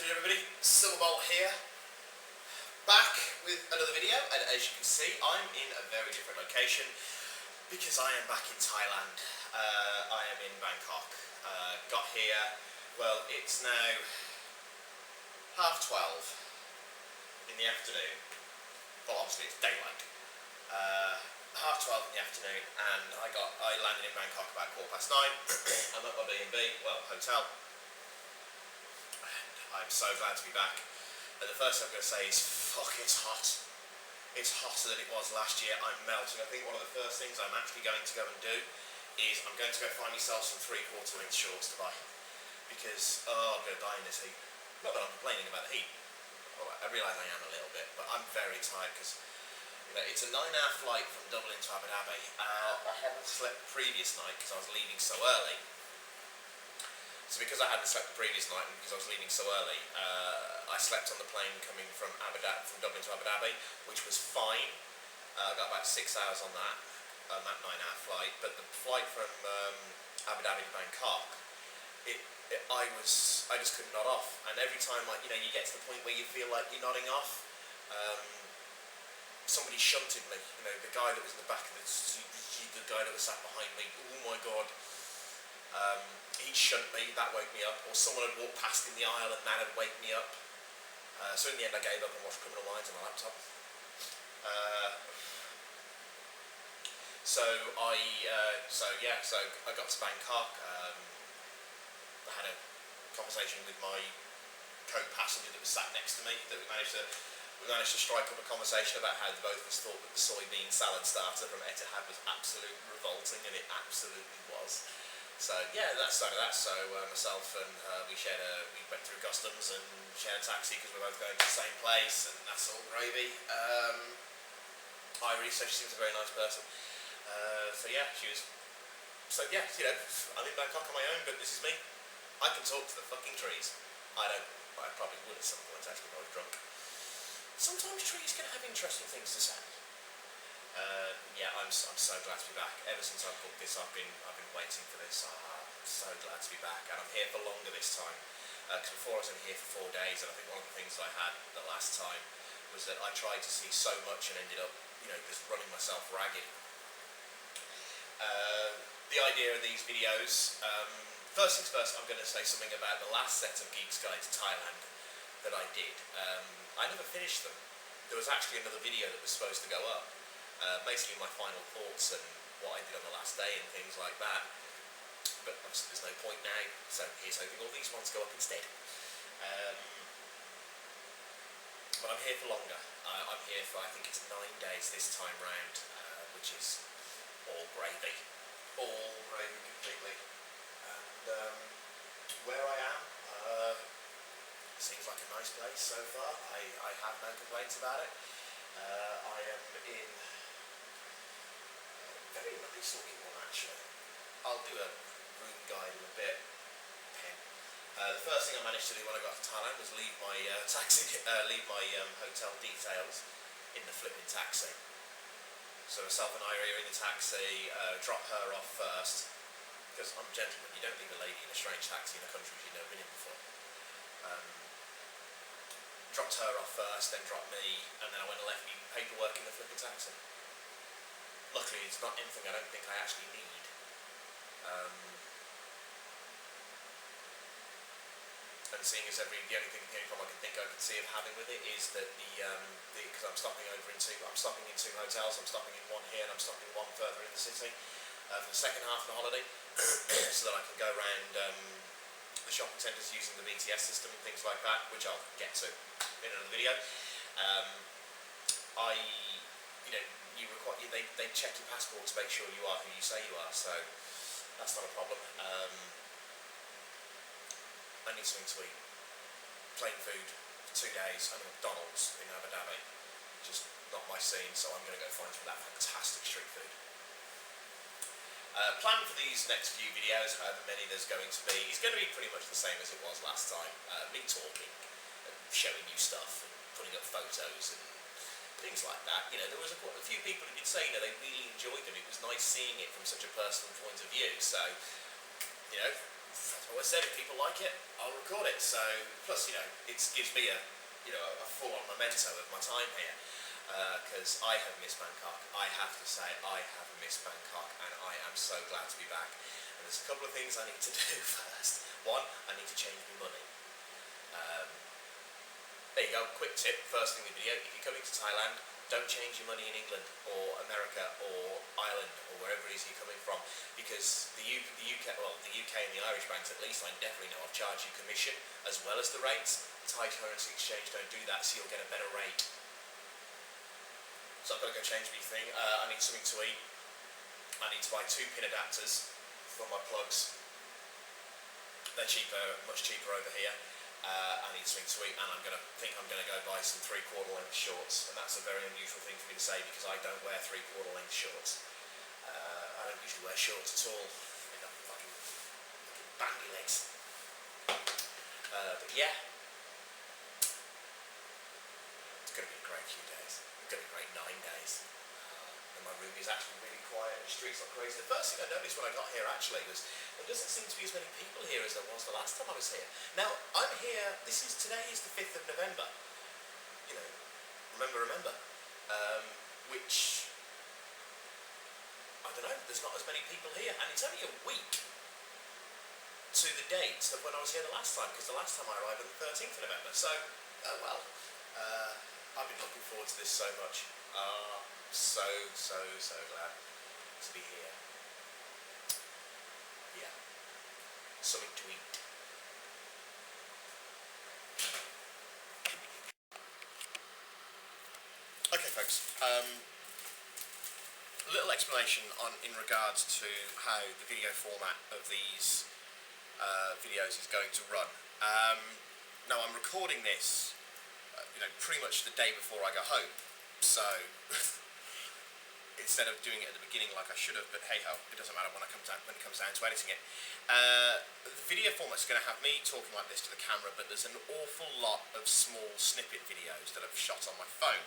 afternoon everybody, Silverbolt here, back with another video, and as you can see I'm in a very different location because I am back in Thailand. I am in Bangkok. Got here, well it's now 12:30 in the afternoon, well obviously it's daylight, 12:30 in the afternoon, and I landed in Bangkok about 9:15. I'm at my B&B, well hotel. I'm so glad to be back. And the first thing I'm going to say is, fuck, it's hot. It's hotter than it was last year. I'm melting. I think one of the first things I'm actually going to go and do is I'm going to go find myself some 3/4 inch shorts to buy. Because, I'm going to die in this heat. Not that I'm complaining about the heat. I realise I am a little bit, but I'm very tired because it's a 9-hour flight from Dublin to Abu Dhabi. I haven't slept the previous night because I was leaving so early. So because I hadn't slept the previous night and because I was leaving so early, I slept on the plane coming from Dublin to Abu Dhabi, which was fine. I got about 6 hours on that 9-hour flight. But the flight from Abu Dhabi to Bangkok, I just couldn't nod off. And every time, you get to the point where you feel like you're nodding off, somebody shunted me. The guy that was in the back of the guy that was sat behind me. Oh my god. He'd shunt me, that woke me up, or someone had walked past in the aisle and that had wake me up. So in the end I gave up and watched Criminal Minds on my laptop. So I got to Bangkok. I had a conversation with my co-passenger that was sat next to me, that we managed to strike up a conversation about how both of us thought that the soybean salad starter from Etihad was absolutely revolting, and it absolutely was. So yeah, that started that. So myself and we went through customs and shared a taxi because we're both going to the same place, and that's all gravy. Irie, so she seems a very nice person. I'm in Bangkok on my own, but this is me. I can talk to the fucking trees. I probably would at some point actually when I was drunk. Sometimes trees can have interesting things to say. I'm so glad to be back. Ever since I booked this, I've been waiting for this. I'm so glad to be back, and I'm here for longer this time. Because before I was only here for 4 days, and I think one of the things I had the last time was that I tried to see so much and ended up, just running myself ragged. The idea of these videos, first things first, I'm going to say something about the last set of Geeks Guide to Thailand that I did. I never finished them. There was actually another video that was supposed to go up. Basically my final thoughts and what I did on the last day and things like that, but obviously there's no point now, so here's hoping all these ones go up instead. But I'm here for longer. I'm here for, I think it's 9 days this time round, which is all gravy completely. And where I am seems like a nice place so far. I have no complaints about it. I am in very nice looking one actually. I'll do a room guide in a bit. The first thing I managed to do when I got to Thailand was leave my hotel details in the flipping taxi. So myself and Irie are in the taxi, drop her off first, because I'm a gentleman, you don't leave a lady in a strange taxi in a country she's never been in before. Dropped her off first, then dropped me, and then I went and left me paperwork in the flipping taxi. Luckily, it's not anything I don't think I actually need. And seeing as the only problem I can think I could see of having with it is that because I'm stopping in two hotels. I'm stopping in one here and I'm stopping one further in the city for the second half of the holiday, so that I can go around the shopping centres using the BTS system and things like that, which I'll get to in another video. They check your passport to make sure you are who you say you are, so that's not a problem. I need something to eat. Plain food for 2 days. I'm at McDonald's in Abu Dhabi. Just not my scene, so I'm going to go find some of that fantastic street food. Plan for these next few videos, however many there's going to be, is going to be pretty much the same as it was last time. Me talking and showing you stuff and putting up photos and things like that. There was a few people who did say they really enjoyed them. It was nice seeing it from such a personal point of view. So, I've always said if people like it, I'll record it. So plus, it gives me a full-on memento of my time here. Because I have missed Bangkok. I have to say, I have missed Bangkok, and I am so glad to be back. And there's a couple of things I need to do first. One, I need to change my money. There you go, quick tip, first thing in the video. If you're coming to Thailand, don't change your money in England or America or Ireland or wherever it is you're coming from, because the UK and the Irish banks, at least I definitely know, I've charged you commission as well as the rates. Thai currency exchange don't do that, so you'll get a better rate. So I've got to go change my thing. I need something to eat. I need to buy 2 pin adapters for my plugs. They're cheaper, much cheaper over here. I need something to eat, and I'm going to go buy some 3/4 length shorts. And that's a very unusual thing for me to say, because I don't wear 3/4 length shorts. I don't usually wear shorts at all. I've got fucking bandy legs. But yeah, it's going to be a great few days. It's going to be a great 9 days. And my room is actually really quiet, and the street's not crazy. The first thing I noticed when I got here actually was there doesn't seem to be as many people here as there was the last time I was here. Now, I'm here, today is the 5th of November. Remember. Which, I don't know, there's not as many people here, and it's only a week to the date of when I was here the last time, because the last time I arrived on the 13th of November. So, I've been looking forward to this so much. So glad to be here. Yeah. Something to eat. Okay, folks. A little explanation in regards to how the video format of these videos is going to run. Now, I'm recording this, pretty much the day before I go home. So instead of doing it at the beginning like I should have, but hey ho, it doesn't matter when it comes down to editing it. The video format is going to have me talking like this to the camera, but there's an awful lot of small snippet videos that I've shot on my phone,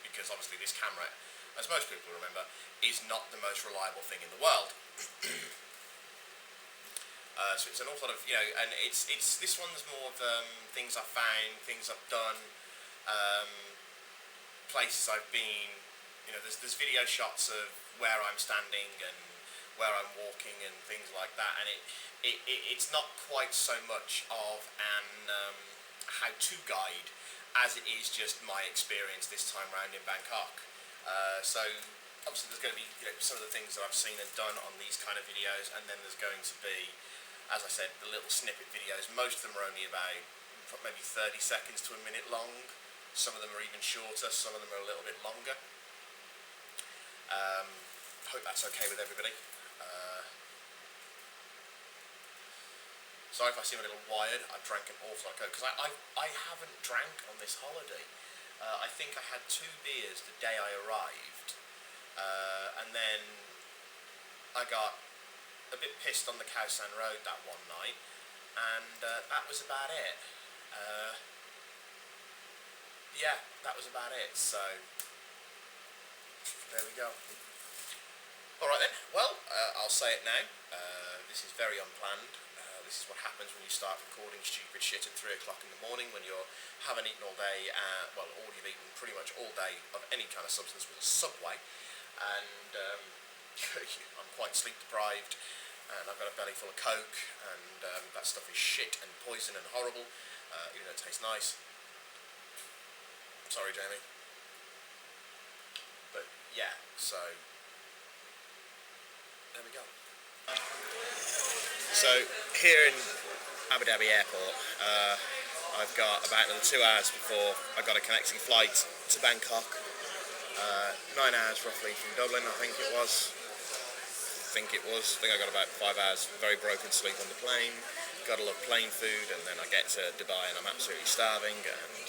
because obviously this camera, as most people remember, is not the most reliable thing in the world. So it's an awful lot of, and it's this one's more of things I've found, things I've done, places I've been. There's video shots of where I'm standing and where I'm walking and things like that, and it's not quite so much of an how-to guide as it is just my experience this time round in Bangkok. So obviously there's going to be some of the things that I've seen and done on these kind of videos, and then there's going to be, as I said, the little snippet videos. Most of them are only about maybe 30 seconds to a minute long. Some of them are even shorter, some of them are a little bit longer. Hope that's okay with everybody. Sorry if I seem a little wired. I've drank an awful lot of coke, because I haven't drank on this holiday. I think I had 2 beers the day I arrived, and then I got a bit pissed on the Khao San Road that one night, and that was about it. Yeah, that was about it, so there we go. Alright then, well, I'll say it now. This is very unplanned. This is what happens when you start recording stupid shit at 3 o'clock in the morning, when you haven't eaten all day, all you've eaten pretty much all day of any kind of substance was a Subway, and I'm quite sleep deprived, and I've got a belly full of coke, and that stuff is shit and poison and horrible, even though it tastes nice. Sorry, Jamie. But yeah, so there we go. So here in Abu Dhabi Airport, I've got about another 2 hours before I got a connecting flight to Bangkok. 9 hours roughly from Dublin, I think it was. I think I got about 5 hours very broken sleep on the plane. Got a lot of plane food, and then I get to Dubai and I'm absolutely starving. And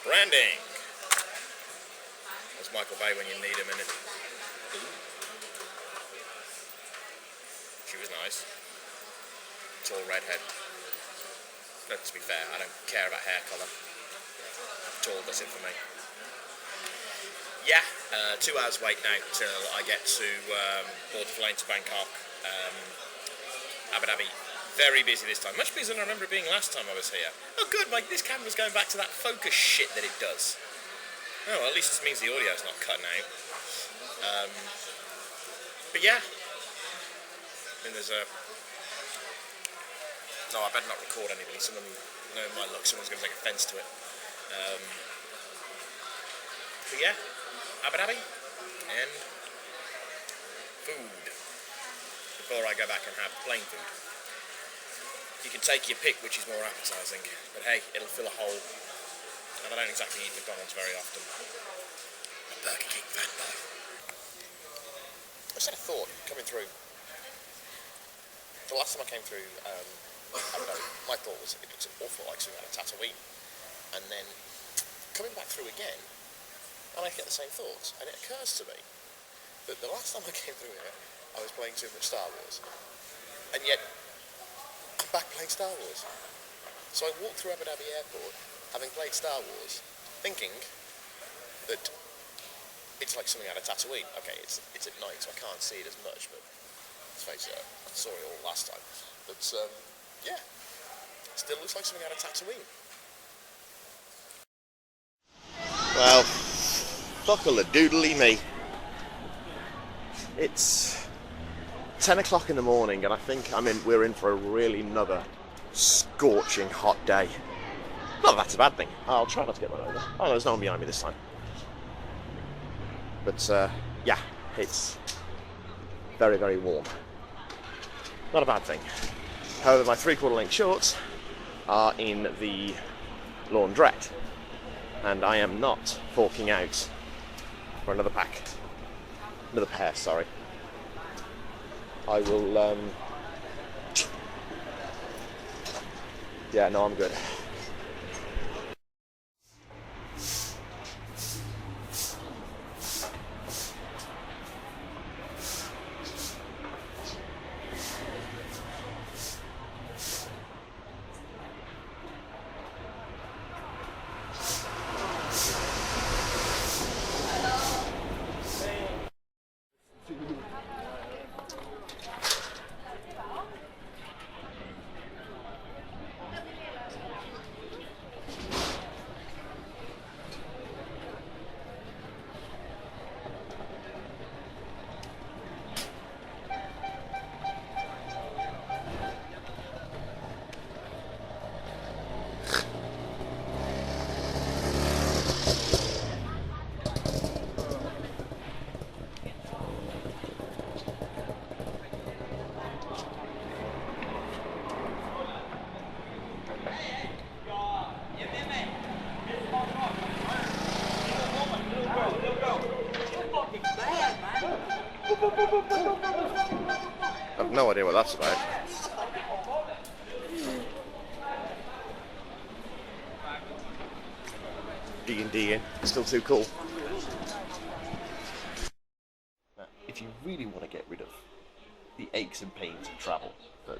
branding. There's Michael Bay when you need him in it. She was nice. Tall redhead. But to be fair, I don't care about hair colour. Tall does it for me. yeah, 2 hours wait now till I get to board the plane to Bangkok. Abu Dhabi. Very busy this time. Much busier than I remember it being last time I was here. Oh good, this camera's going back to that focus shit that it does. Oh, well, at least it means the audio's not cutting out. But yeah. There's a... No, I better not record anybody. Someone, my luck, someone's going to take offence to it. But yeah, Abu Dhabi and food. Before I go back and have plain food. You can take your pick which is more appetising, but hey, it'll fill a hole. And I don't exactly eat McDonald's very often. A Burger King fanboy. I just had a thought coming through. The last time I came through Abu Dhabi, my thought was it looks an awful lot like something out of Tatooine. And then coming back through again, and I get the same thoughts, and it occurs to me that the last time I came through here, I was playing too much Star Wars. And yet, I'm back playing Star Wars. So I walked through Abu Dhabi Airport, having played Star Wars, thinking that it's like something out of Tatooine. Okay, it's at night, so I can't see it as much, but let's face it, I saw it all last time. But, yeah, still looks like something out of Tatooine. Well, fuckle-a-doodly me. It's 10 o'clock in the morning, and I think we're in for a really another scorching hot day. Not that that's a bad thing. I'll try not to get run over. Oh no, there's no one behind me this time. But yeah, it's very, very warm. Not a bad thing. However, my 3/4 length shorts are in the laundrette, and I am not forking out for another pair, sorry. I will, yeah, no, I'm good. I've no idea what that's about. D&D, still too cool. Now, if you really want to get rid of the aches and pains of travel for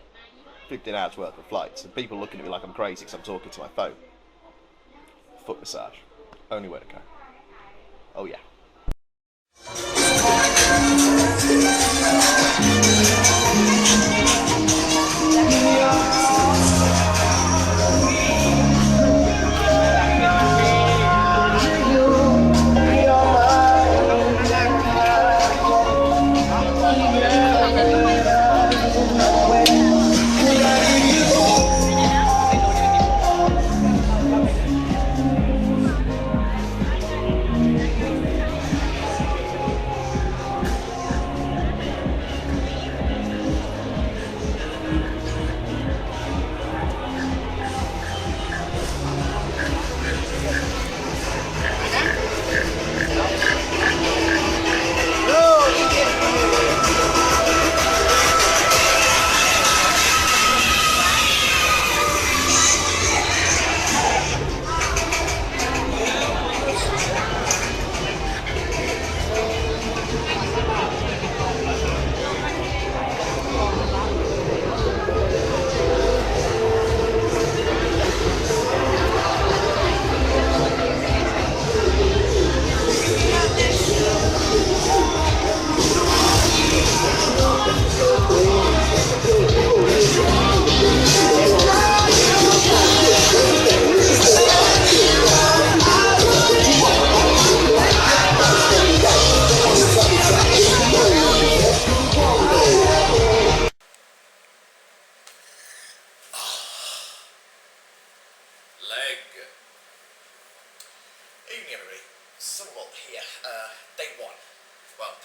15 hours worth of flights, and people looking at me like I'm crazy because I'm talking to my phone, foot massage, only way to go. Oh yeah.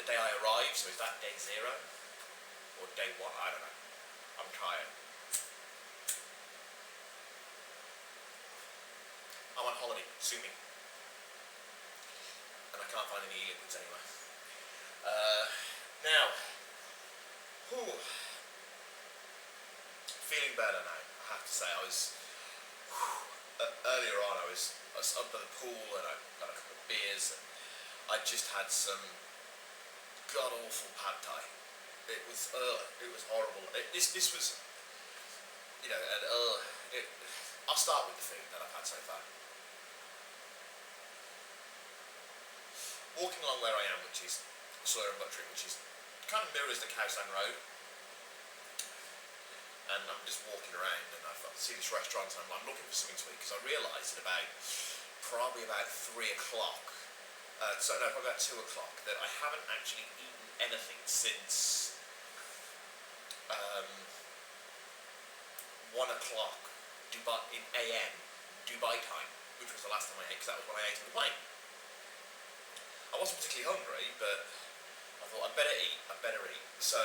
the day I arrived, so is that day 0? Or day 1? I don't know. I'm tired. I'm on holiday, sue me. And I can't find any e-liquids anywhere. Now, feeling better now, I have to say. I was, earlier on I was up by the pool and I got a couple of beers and I just had some god-awful pad thai. It was horrible. This was, you know, and I'll start with the food that I've had so far. Walking along where I am, which is Sawyer and Butchering, which is kind of mirrors the Khao Road, and I'm just walking around and I see this restaurant and I'm looking for something to eat because I realised at probably about 3 o'clock, probably about 2 o'clock, that I haven't actually eaten anything since 1 o'clock in AM Dubai time, which was the last time I ate because that was when I ate on the plane. I wasn't particularly hungry, but I thought I'd better eat. So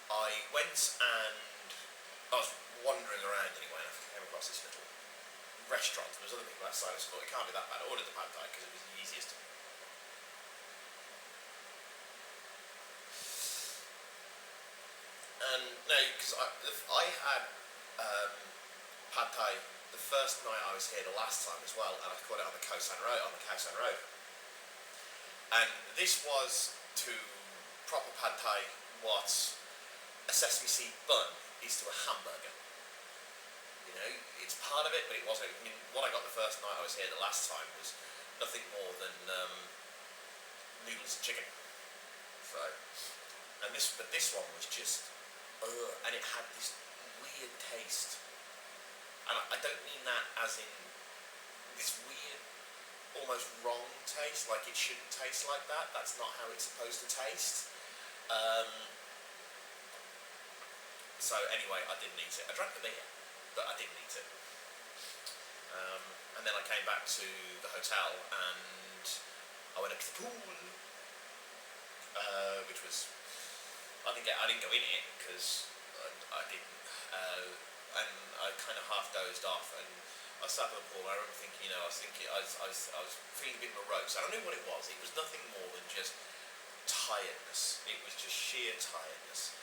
I went and I was wandering around anyway, and I came across this little restaurant, and there was other people outside. I thought it can't be that bad. I ordered the pad thai because it was the easiest. And no, because I had pad thai the first night I was here, the last time as well, and I caught it on the Khao Road. And this was to proper pad thai what a sesame seed bun is to a hamburger. You know, it's part of it, but it wasn't. I mean, what I got the first night I was here the last time was nothing more than noodles and chicken. So, but this one was just, and it had this weird taste. And I don't mean that as in this weird, almost wrong taste, like it shouldn't taste like that. That's not how it's supposed to taste. So anyway, I didn't eat it. I drank the beer, but I didn't eat it. And then I came back to the hotel and I went up to the pool, which was, I didn't go in it because I didn't. And I kind of half dozed off, and I sat by the pool. I remember thinking, I was feeling a bit morose. I don't know what it was. It was nothing more than just tiredness. It was just sheer tiredness.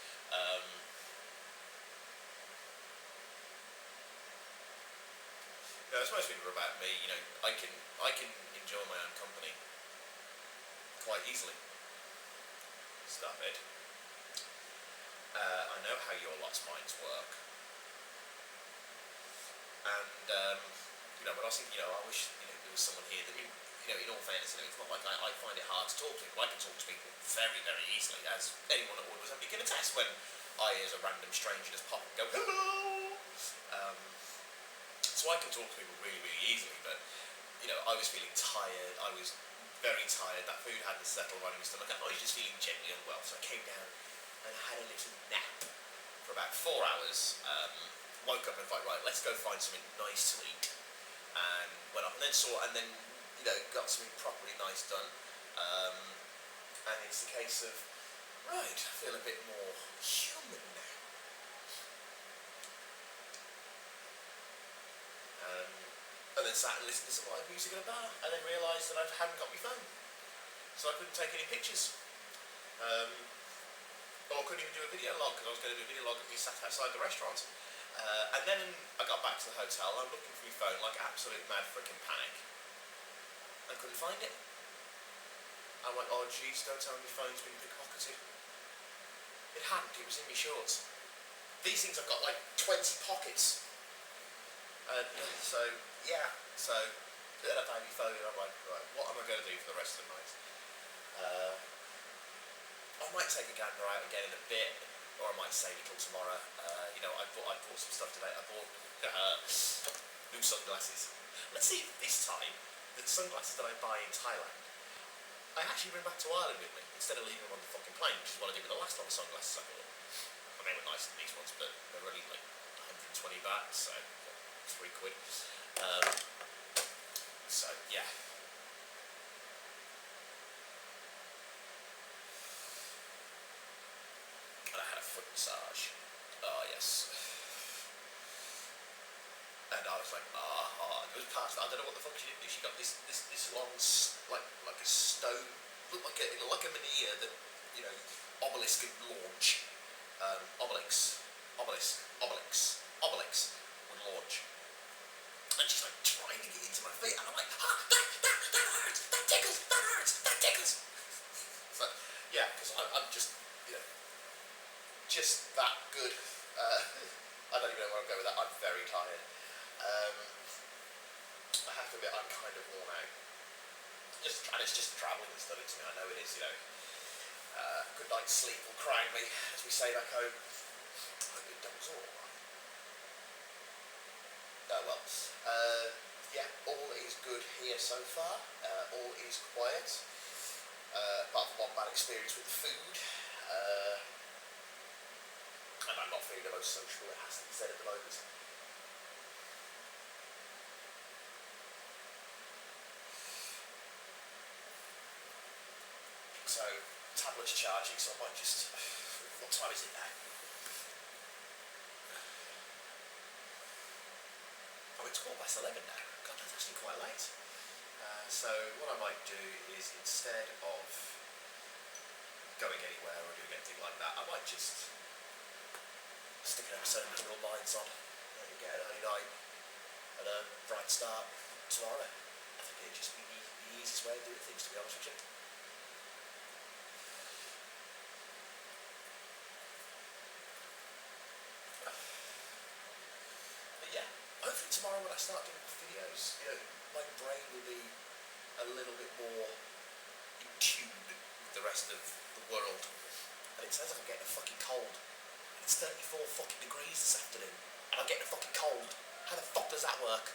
As most people are about me, I can enjoy my own company quite easily. Stop it. I know how your lot's minds work. And, but I was thinking, I wish, there was someone here that, in all fairness, it's not like I find it hard to talk to people. I can talk to people very, very easily, as anyone at Orders can attest when I, as a random stranger, just pop and go, hello! So I can talk to people really, really easily, but, I was feeling tired. I was very tired. That food hadn't settled right in my stomach. I was just feeling genuinely unwell, so I came down and I had a little nap for about 4 hours. Woke up and thought, right, let's go find something nice to eat. And went up and then got something properly nice done. And it's a case of, right, I feel a bit more human now. And then sat and listened to some live music at a bar, and then realised that I hadn't got my phone. So I couldn't take any pictures. Or I couldn't even do a video log, because I was going to do a video log of me sat outside the restaurant. And then I got back to the hotel, I'm looking for my phone like absolute mad freaking panic. I couldn't find it. I'm like, oh jeez, don't tell me my phone's been pickpocketed. It hadn't, it was in my shorts. These things have got like 20 pockets. So then I found my phone and I'm like, right, what am I going to do for the rest of the night? I might take a gander out again in a bit, or I might save it till tomorrow. I bought some stuff today. I bought new sunglasses. Let's see if this time, the sunglasses that I buy in Thailand, I actually bring back to Ireland with me, instead of leaving them on the fucking plane, which is what I did with the last lot of sunglasses I bought. I mean, they were nicer than these ones, but they're only like 120 baht, so £3. So, yeah. foot massage. Oh yes. And I was like, it was past. I don't know what the fuck she did do. She got this long, like a stone, looked like a miniature that, you know, obelisk could launch. Obelix would launch. And she's like trying to get into my feet, and I'm like, that hurts, that tickles. So yeah, because I'm just, you know, just that good. I don't even know where I'm going with that. I'm very tired. I have to admit, I'm kind of worn out. And it's just travelling and studying to me. I know it is, you know. Good night's sleep will crown me, as we say back home. I hope it does all. Oh well. Yeah, all is good here so far. All is quiet. Apart from one bad experience with the food. And I'm not feeling the most social, it has to be said at the moment. So, tablet's charging, so I might just... What time is it now? Oh, it's 11:15 now. God, that's actually quite late. So, what I might do is, instead of going anywhere or doing anything like that, I might just stick an episode of Little Minds on and get an early night and a bright start tomorrow. I think it'd just be the easiest way of doing things, to be honest with you. But yeah, hopefully tomorrow when I start doing videos, you know, my brain will be a little bit more in tune with the rest of the world. And it sounds like I'm getting a fucking cold. It's 34 fucking degrees this afternoon, and I'm getting a fucking cold. How the fuck does that work?